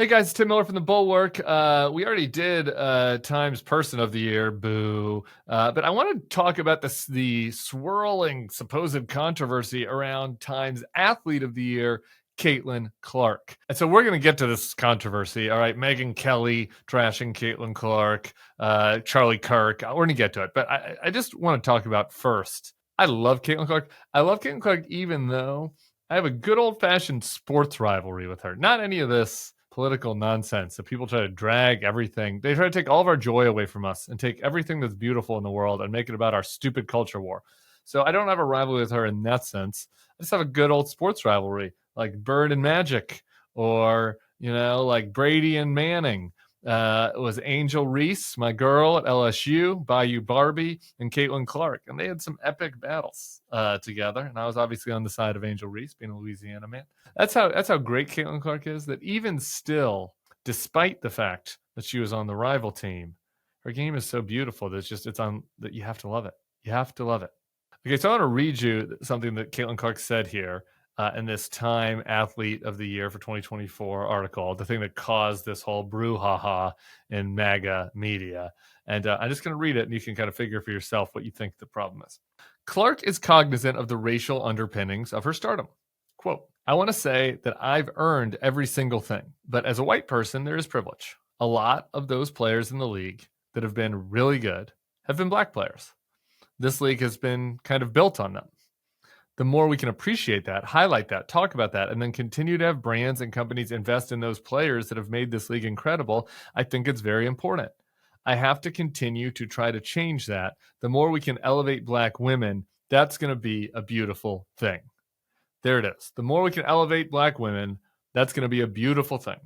Hey guys, Tim Miller from the Bulwark. We already did Times Person of the Year, boo. But I want to talk about the swirling supposed controversy around Times Athlete of the Year, Caitlyn Clark. And so we're going to get to this controversy. All right, Megyn Kelly trashing Caitlyn Clark, Charlie Kirk. We're going to get to it. But I just want to talk about first. I love Caitlyn Clark. I love Caitlyn Clark even though I have a good old-fashioned sports rivalry with her. Not any of this political nonsense that people try to drag everything. They try to take all of our joy away from us and take everything that's beautiful in the world and make it about our stupid culture war. So I don't have a rivalry with her in that sense. I just have a good old sports rivalry, like Bird and Magic, or like Brady and Manning. It was Angel Reese, my girl at LSU, Bayou Barbie, and Caitlyn Clark. And they had some epic battles together. And I was obviously on the side of Angel Reese, being a Louisiana man. That's how great Caitlyn Clark is, that even still, despite the fact that she was on the rival team, her game is so beautiful that it's on that you have to love it. You have to love it. Okay, so I want to read you something that Caitlyn Clark said here in this Time Athlete of the Year for 2024 article, the thing that caused this whole brouhaha in MAGA media. And I'm just going to read it, and you can kind of figure for yourself what you think the problem is. Clark is cognizant of the racial underpinnings of her stardom. Quote, I want to say that I've earned every single thing, but as a white person, there is privilege. A lot of those players in the league that have been really good have been black players. This league has been kind of built on them. The more we can appreciate that, highlight that, talk about that, and then continue to have brands and companies invest in those players that have made this league incredible, I think it's very important. I have to continue to try to change that. The more we can elevate black women, that's going to be a beautiful thing. There it is. The more we can elevate black women, that's going to be a beautiful thing.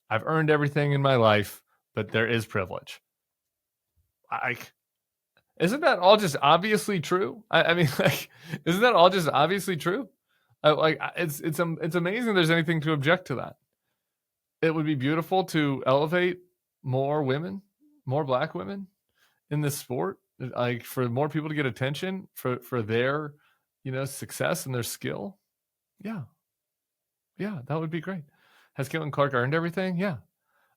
I've earned everything in my life, but there is privilege. Isn't that all just obviously true? I mean, isn't that all just obviously true? It's amazing there's anything to object to that. It would be beautiful to elevate more women, more black women in this sport, like for more people to get attention for their, success and their skill. Yeah, that would be great. Has Caitlyn Clark earned everything? Yeah.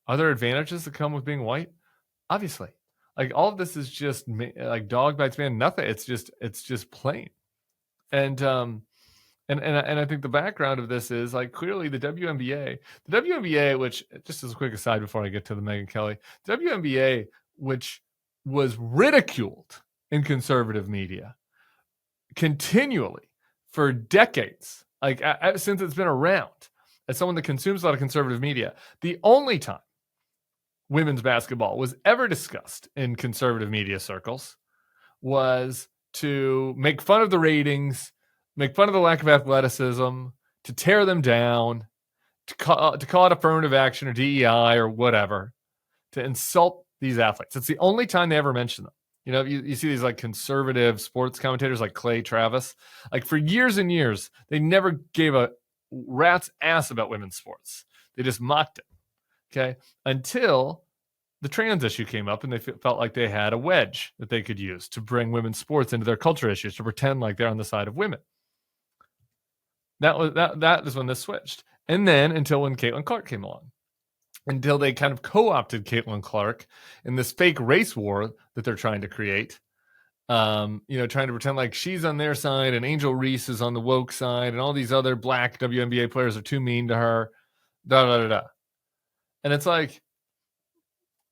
Are there advantages that come with being white? Obviously. Like all of this is just like dog bites man. Nothing. It's just plain. And I think the background of this is like clearly the WNBA, which just as a quick aside before I get to the Megyn Kelly, WNBA, which was ridiculed in conservative media continually for decades, like since it's been around, as someone that consumes a lot of conservative media, the only time women's basketball was ever discussed in conservative media circles was to make fun of the ratings, make fun of the lack of athleticism, to tear them down, to call it affirmative action or DEI or whatever, to insult these athletes. It's the only time they ever mention them. You see these like conservative sports commentators like Clay Travis, like for years and years, they never gave a rat's ass about women's sports. They just mocked it. Okay. Until the trans issue came up and they felt like they had a wedge that they could use to bring women's sports into their culture issues, to pretend like they're on the side of women. That is when this switched. And then until when Caitlyn Clark came along, until they kind of co-opted Caitlyn Clark in this fake race war that they're trying to create. Trying to pretend like she's on their side and Angel Reese is on the woke side and all these other black WNBA players are too mean to her. And it's like,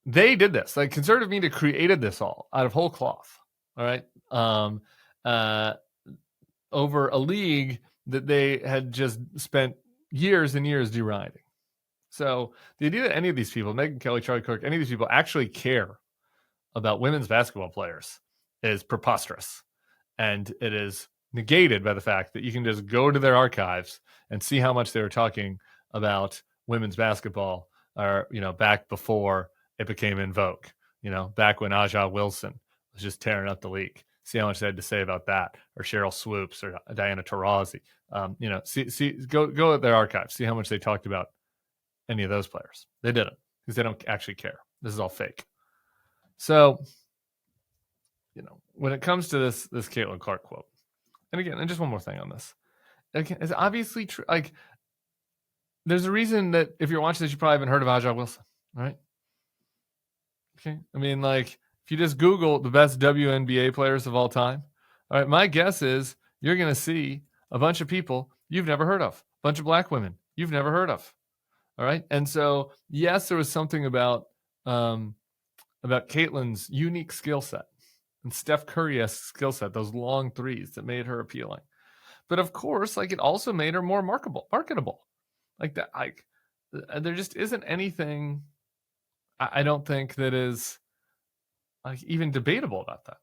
they did this. Like conservative media created this all out of whole cloth. All right. Over a league that they had just spent years and years deriding. So the idea that any of these people, Megyn Kelly, Charlie Kirk, any of these people actually care about women's basketball players is preposterous. And it is negated by the fact that you can just go to their archives and see how much they were talking about women's basketball or, back before it became in vogue, back when Aja Wilson was just tearing up the league. See how much they had to say about that, or Cheryl Swoops or Diana Taurasi. Go at their archives, see how much they talked about any of those players. They didn't, because they don't actually care. This is all fake. So, when it comes to this Caitlyn Clark quote, and again, and just one more thing on this, again, it's obviously true. Like there's a reason that if you're watching this, you probably haven't heard of Aja Wilson, right? Okay. I mean, like, if you just Google the best WNBA players of all time, all right, my guess is you're going to see a bunch of people you've never heard of, a bunch of black women you've never heard of. All right. And so, yes, there was something about Caitlyn's unique skill set and Steph Curry's skill set, those long threes that made her appealing. But of course, like, it also made her more marketable. Like that, like, there just isn't anything I don't think that is like even debatable about that.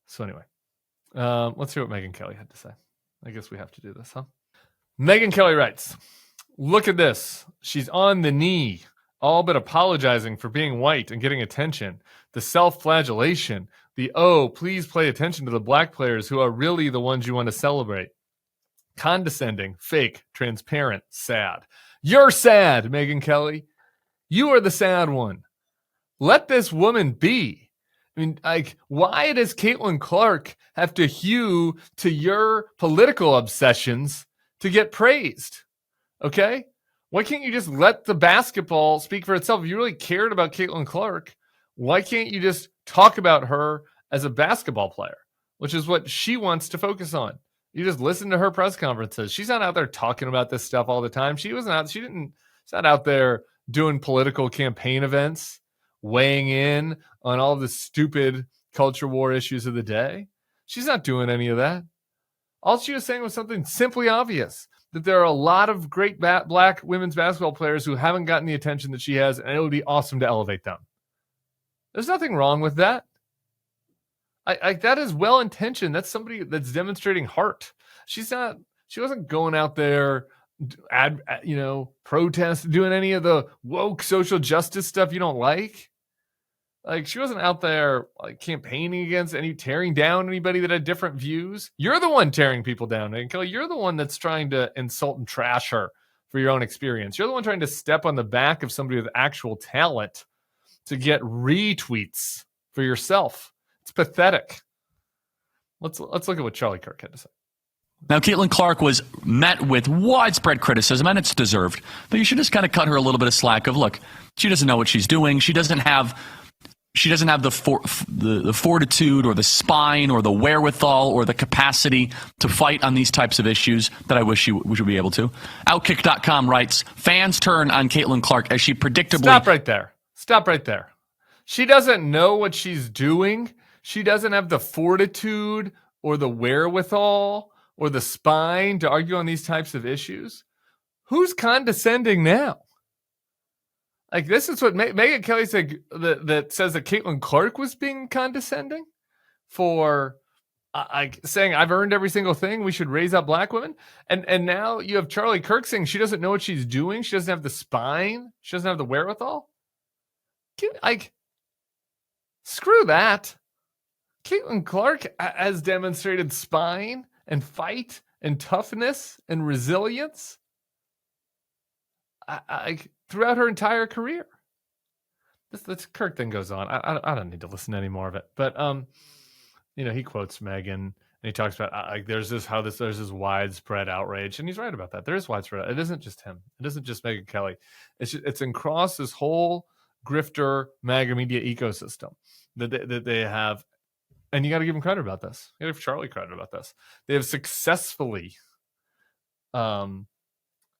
So anyway, let's hear what Megyn Kelly had to say. I guess we have to do this, huh? Megyn Kelly writes, "Look at this. She's on the knee, all but apologizing for being white and getting attention. The self-flagellation, the, oh, please pay attention to the black players who are really the ones you want to celebrate. Condescending, fake, transparent, sad. You're sad, Megyn Kelly. You are the sad one. Let this woman be. I mean, like, why does Caitlyn Clark have to hew to your political obsessions to get praised? Okay? Why can't you just let the basketball speak for itself? If you really cared about Caitlyn Clark, why can't you just talk about her as a basketball player, which is what she wants to focus on? You just listen to her press conferences. She's not out there talking about this stuff all the time. She's not out there doing political campaign events, weighing in on all the stupid culture war issues of the day. She's not doing any of that. All she was saying was something simply obvious, that there are a lot of great black women's basketball players who haven't gotten the attention that she has, and it would be awesome to elevate them. There's nothing wrong with that. That is well-intentioned. That's somebody that's demonstrating heart. She wasn't going out there protest, doing any of the woke social justice stuff you don't like. Like, she wasn't out there like campaigning against tearing down anybody that had different views. You're the one tearing people down, and Kelly, you're the one that's trying to insult and trash her for your own experience. You're the one trying to step on the back of somebody with actual talent to get retweets for yourself. It's pathetic. Let's look at what Charlie Kirk had to say. Now, Caitlyn Clark was met with widespread criticism, and it's deserved. But you should just kind of cut her a little bit of slack of, look, she doesn't know what she's doing. She doesn't have the fortitude or the spine or the wherewithal or the capacity to fight on these types of issues that I wish she would be able to. Outkick.com writes, fans turn on Caitlyn Clark as she predictably... Stop right there. She doesn't know what she's doing. She doesn't have the fortitude or the wherewithal or the spine to argue on these types of issues. Who's condescending now? Like, this is what Megyn Kelly said, that says that Caitlyn Clark was being condescending for saying, I've earned every single thing. We should raise up black women. And now you have Charlie Kirk saying she doesn't know what she's doing. She doesn't have the spine. She doesn't have the wherewithal. Screw that. Caitlyn Clark has demonstrated spine and fight and toughness and resilience throughout her entire career. This Kirk thing goes on. I don't need to listen to any more of it. But he quotes Megyn and he talks about there's this widespread outrage, and he's right about that. There is widespread. It isn't just him. It isn't just Megyn Kelly. It's across this whole grifter MAGA media ecosystem that they have. And you got to give them credit about this. You got to give Charlie credit about this. They have successfully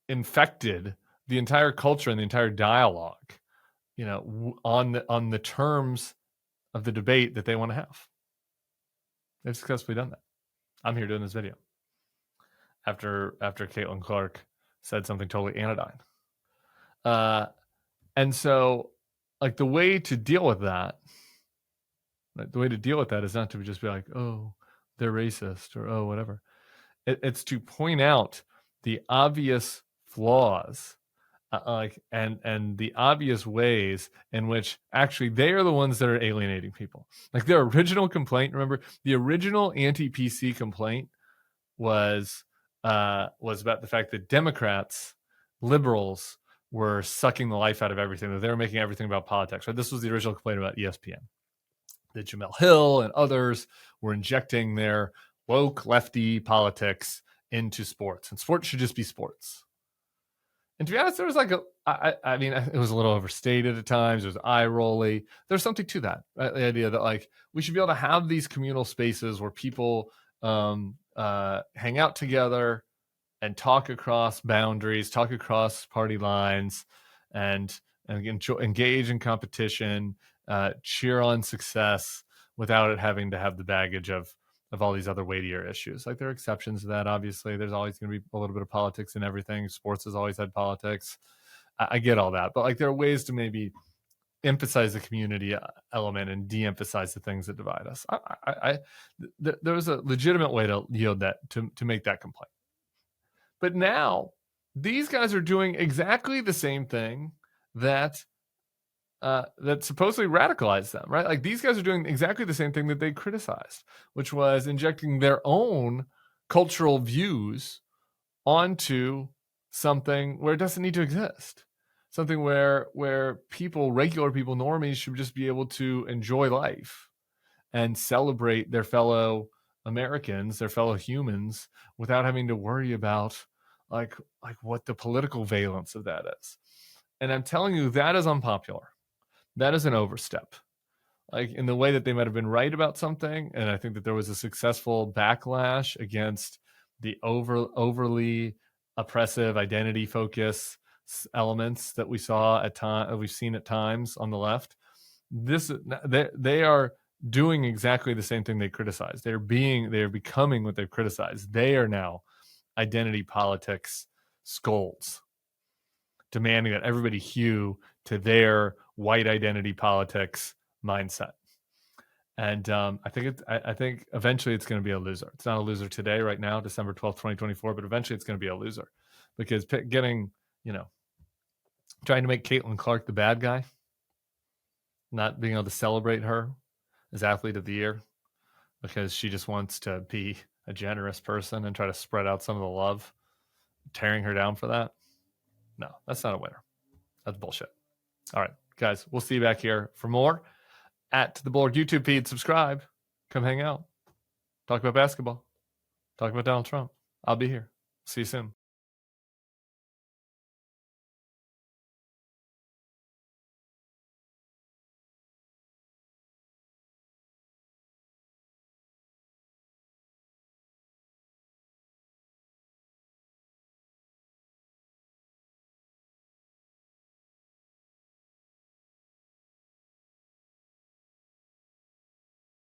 infected the entire culture and the entire dialogue, on the terms of the debate that they want to have. They've successfully done that. I'm here doing this video after Caitlyn Clark said something totally anodyne. And so, the way to deal with that, is not to just be like, oh, they're racist or oh, whatever. It's to point out the obvious flaws, and the obvious ways in which actually they are the ones that are alienating people. Like, their original complaint, remember, the original anti-PC complaint was about the fact that Democrats, liberals, were sucking the life out of everything, that they were making everything about politics. Right? This was the original complaint about ESPN. That Jamel Hill and others were injecting their woke lefty politics into sports, and sports should just be sports. And to be honest, there was like I mean, it was a little overstated at times. It was eye rolly. There's something to that, right? The idea that like we should be able to have these communal spaces where people hang out together and talk across boundaries, talk across party lines, and engage in competition, cheer on success without it having to have the baggage of all these other weightier issues. Like there are exceptions to that, obviously. There's always going to be a little bit of politics in everything. Sports has always had politics. I get all that, but like there are ways to maybe emphasize the community element and de-emphasize the things that divide us. There was a legitimate way to yield that to make that complaint. But now these guys are doing exactly the same thing that supposedly radicalized them, right? Like these guys are doing exactly the same thing that they criticized, which was injecting their own cultural views onto something where it doesn't need to exist. Something where people, regular people, normies should just be able to enjoy life and celebrate their fellow Americans, their fellow humans, without having to worry about like what the political valence of that is. And I'm telling you, that is unpopular. That is an overstep. Like in the way that they might have been right about something, and I think that there was a successful backlash against the overly oppressive identity focus elements that we saw at time we've seen at times on the left. They are doing exactly the same thing they criticized. They are becoming what they've criticized. They are now identity politics scolds, demanding that everybody hew to their white identity politics mindset. And I think eventually it's going to be a loser. It's not a loser today, right now, December 12th, 2024, but eventually it's going to be a loser because getting, trying to make Caitlyn Clark the bad guy, not being able to celebrate her as athlete of the year because she just wants to be a generous person and try to spread out some of the love, tearing her down for that. No, that's not a winner. That's bullshit. All right, guys, we'll see you back here for more at the Bulwark YouTube feed. Subscribe. Come hang out. Talk about basketball. Talk about Donald Trump. I'll be here. See you soon.